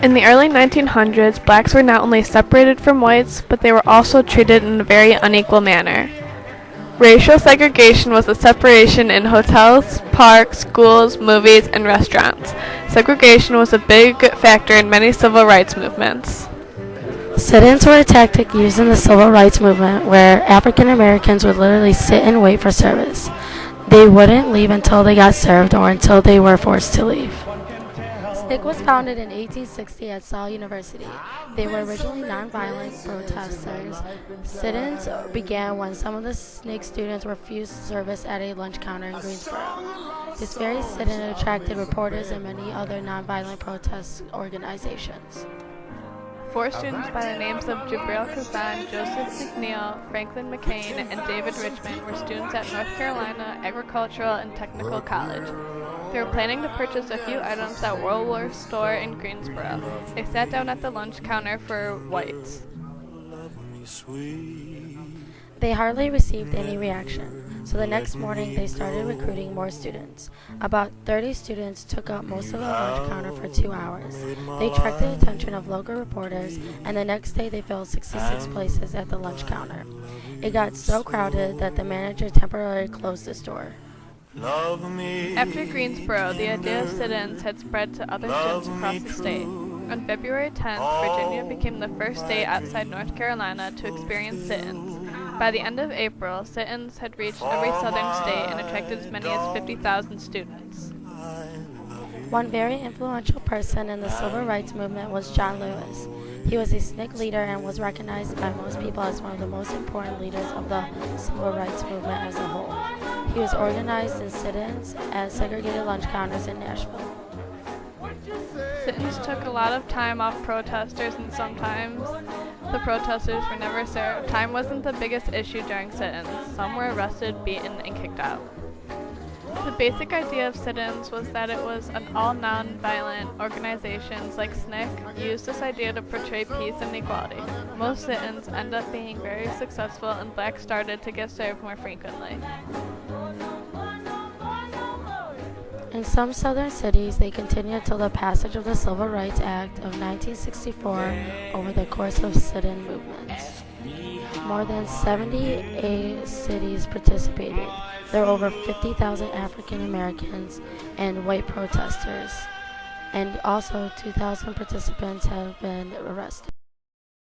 In the early 1900s, blacks were not only separated from whites, but they were also treated in a very unequal manner. Racial segregation was a separation in hotels, parks, schools, movies, and restaurants. Segregation was a big factor in many civil rights movements. Sit-ins were a tactic used in the civil rights movement where African Americans would literally sit and wait for service. They wouldn't leave until they got served or until they were forced to leave. SNCC was founded in 1860 at Saul University. They were originally nonviolent protesters. Sit-ins began when some of the SNCC students refused service at a lunch counter in Greensboro. This very sit-in attracted reporters and many other nonviolent protest organizations. Four students by the names of Jabril Kazan, Joseph McNeil, Franklin McCain, and David Richmond were students at North Carolina Agricultural and Technical College. They were planning to purchase a few items at World War store in Greensboro. They sat down at the lunch counter for whites. They hardly received any reaction, so the next morning they started recruiting more students. About 30 students took up most of the lunch counter for 2 hours. They attracted the attention of local reporters, and the next day they filled 66 places at the lunch counter. It got so crowded that the manager temporarily closed the store. After Greensboro, the idea of sit-ins had spread to other students across the state. On February 10th, Virginia became the first state outside North Carolina to experience sit-ins. By the end of April, sit-ins had reached every southern state and attracted as many as 50,000 students. One very influential person in the civil rights movement was John Lewis. He was a SNCC leader and was recognized by most people as one of the most important leaders of the civil rights movement as a whole. He was organized in sit-ins at segregated lunch counters in Nashville. Sit-ins took a lot of time off protesters, and sometimes the protesters were never served. Time wasn't the biggest issue during sit-ins. Some were arrested, beaten, and kicked out. The basic idea of sit-ins was that it was an all non-violent organizations like SNCC used this idea to portray peace and equality. Most sit-ins end up being very successful, and blacks started to get served more frequently. In some southern cities, they continued until the passage of the Civil Rights Act of 1964 over the course of sit-in movements. More than 78 cities participated. There were over 50,000 African Americans and white protesters, and also 2,000 participants have been arrested.